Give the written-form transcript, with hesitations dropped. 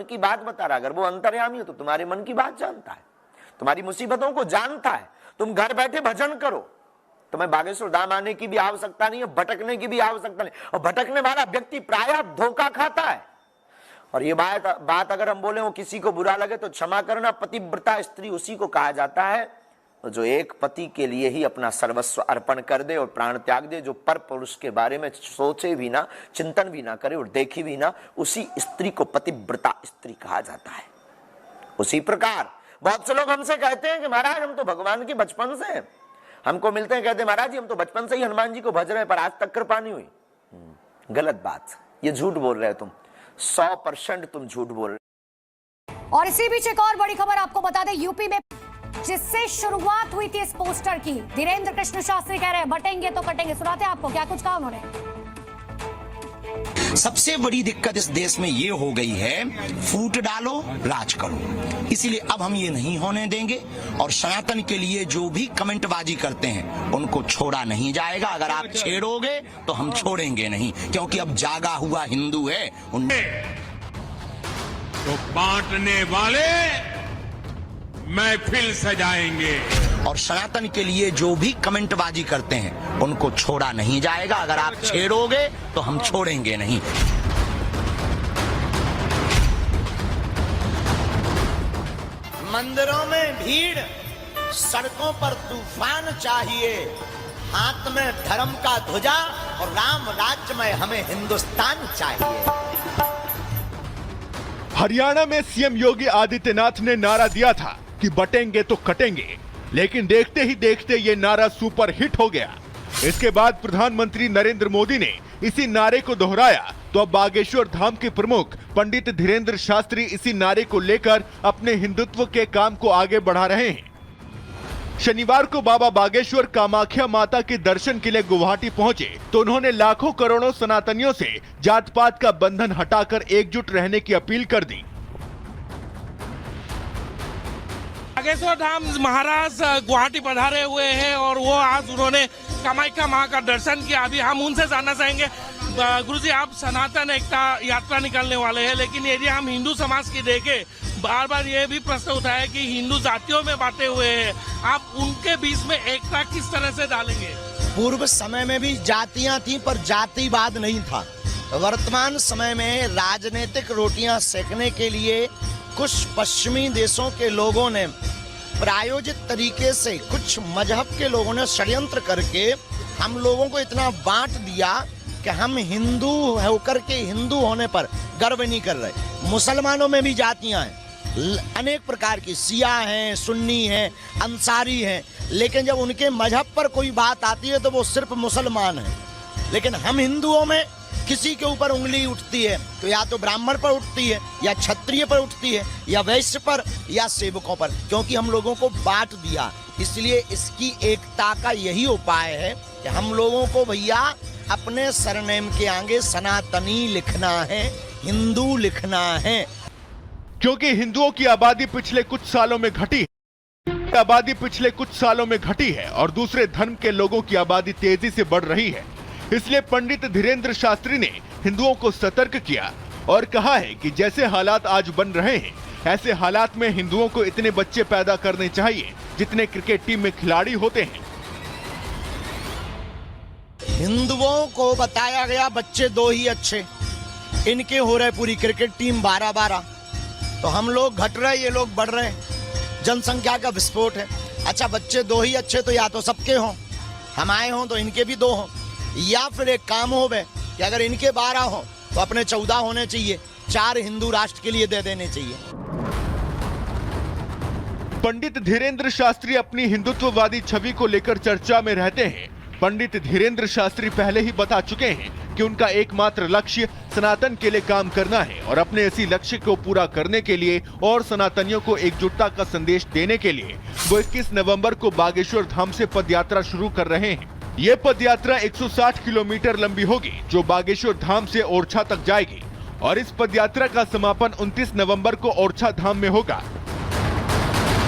की बात बता रहा। अगर वो अंतर्यामी है तो तुम्हारे मन की बात जानता है, तुम्हारी मुसीबतों को जानता है। तुम घर बैठे भजन करो, तुम्हें बागेश्वर धाम आने की भी आवश्यकता नहीं है, भटकने की भी आवश्यकता नहीं। और भटकने वाला व्यक्ति प्रायः धोखा खाता है। और ये बात अगर हम बोले वो किसी को बुरा लगे तो क्षमा करना, पतिव्रता स्त्री उसी को कहा जाता है जो एक पति के लिए ही अपना सर्वस्व अर्पण कर दे और प्राण त्याग दे, जो पर पुरुष के बारे में सोचे भी ना, चिंतन भी ना करे और देखी भी ना, उसी स्त्री को पतिव्रता स्त्री कहा जाता है। उसी प्रकार बहुत से लोग हमसे कहते हैं कि महाराज हम तो भगवान के बचपन से हमको मिलते हैं, कहते हैं महाराज जी हम तो बचपन से ही हनुमान जी को भज रहे हैं पर आज तक कृपा नहीं हुई। गलत बात, ये झूठ बोल रहे हो तुम, 100% तुम झूठ बोल रहे हो। और इसी बीच एक और बड़ी खबर आपको बता दें, यूपी में जिससे शुरुआत हुई थी इस पोस्टर की, धीरेन्द्र कृष्ण शास्त्री कह रहे हैं बटेंगे तो कटेंगे। सुनाते हैं आपको क्या कुछ कहा उन्होंने। सबसे बड़ी दिक्कत इस देश में ये हो गई है, फूट डालो राज करो। इसीलिए अब हम ये नहीं होने देंगे और सनातन के लिए जो भी कमेंटबाजी करते हैं उनको छोड़ा नहीं जाएगा। अगर आप छेड़ोगे तो हम छोड़ेंगे नहीं, क्योंकि अब जागा हुआ हिंदू है। तो बांटने वाले महफिल सजाएंगे और सनातन के लिए जो भी कमेंटबाजी करते हैं उनको छोड़ा नहीं जाएगा। अगर आप छेड़ोगे तो हम छोड़ेंगे नहीं। मंदिरों में भीड़, सड़कों पर तूफान चाहिए, हाथ में धर्म का ध्वजा और राम राज्य में हमें हिंदुस्तान चाहिए। हरियाणा में सीएम योगी आदित्यनाथ ने नारा दिया था कि बटेंगे तो कटेंगे, लेकिन देखते ही देखते ये नारा सुपर हिट हो गया। इसके बाद प्रधानमंत्री नरेंद्र मोदी ने इसी नारे को दोहराया तो अब बागेश्वर धाम के प्रमुख पंडित धीरेन्द्र शास्त्री इसी नारे को लेकर अपने हिंदुत्व के काम को आगे बढ़ा रहे हैं। शनिवार को बाबा बागेश्वर कामाख्या माता के दर्शन के लिए गुवाहाटी पहुंचे तो उन्होंने लाखों करोड़ों सनातनियों से जात पात का बंधन हटाकर एकजुट रहने की अपील कर दी। बागेश्वर धाम महाराज गुवाहाटी पधारे हुए हैं और वो आज उन्होंने कामाख्या मां का दर्शन किया। अभी हम उनसे जानना चाहेंगे, गुरुजी आप सनातन एकता यात्रा निकलने वाले हैं, लेकिन यदि हम हिंदू समाज की देखें, बार बार ये भी प्रश्न उठा है कि हिंदू जातियों में बांटे हुए हैं, आप उनके बीच में एकता किस तरह से डालेंगे? पूर्व समय में भी जातियां थी पर जातिवाद नहीं था। वर्तमान समय में राजनीतिक रोटियां सेकने के लिए कुछ पश्चिमी देशों के लोगों ने प्रायोजित तरीके से, कुछ मजहब के लोगों ने षड्यंत्र करके हम लोगों को इतना बांट दिया कि हम हिंदू होकर के हिंदू होने पर गर्व नहीं कर रहे। मुसलमानों में भी जातियां हैं, अनेक प्रकार की, शिया हैं, सुन्नी हैं, अंसारी हैं, लेकिन जब उनके मजहब पर कोई बात आती है तो वो सिर्फ मुसलमान हैं। लेकिन हम हिंदुओं में किसी के ऊपर उंगली उठती है तो या तो ब्राह्मण पर उठती है, या क्षत्रिय पर उठती है, या वैश्य पर, या सेवकों पर, क्योंकि हम लोगों को बांट दिया। इसलिए इसकी एकता का यही उपाय है कि हम लोगों को भैया अपने सरनेम के आगे सनातनी लिखना है, हिंदू लिखना है। क्योंकि हिंदुओं की आबादी पिछले कुछ सालों में घटी है और दूसरे धर्म के लोगों की आबादी तेजी से बढ़ रही है। इसलिए पंडित धीरेन्द्र शास्त्री ने हिंदुओं को सतर्क किया और कहा है कि जैसे हालात आज बन रहे हैं, ऐसे हालात में हिंदुओं को इतने बच्चे पैदा करने चाहिए जितने क्रिकेट टीम में खिलाड़ी होते हैं। हिंदुओं को बताया गया बच्चे दो ही अच्छे, इनके हो रहे पूरी क्रिकेट टीम 12-12। तो हम लोग घट रहे, ये लोग बढ़ रहे, जनसंख्या का विस्फोट है। अच्छा, बच्चे दो ही अच्छे तो या तो सबके हों, हमारे हों तो इनके भी 2 हों, या फिर एक काम हो बे कि अगर इनके 12 हों तो अपने 14 होने चाहिए, 4 हिंदू राष्ट्र के लिए दे देने चाहिए। पंडित धीरेन्द्र शास्त्री अपनी हिंदुत्ववादी छवि को लेकर चर्चा में रहते हैं। पंडित धीरेन्द्र शास्त्री पहले ही बता चुके हैं कि उनका एकमात्र लक्ष्य सनातन के लिए काम करना है और अपने इसी लक्ष्य को पूरा करने के लिए और सनातनियों को एकजुटता का संदेश देने के लिए वो 21 नवंबर को बागेश्वर धाम से पदयात्रा शुरू कर रहे हैं। ये पदयात्रा 160 किलोमीटर लंबी होगी जो बागेश्वर धाम से ओरछा तक जाएगी और इस पदयात्रा का समापन 29 नवंबर को ओरछा धाम में होगा।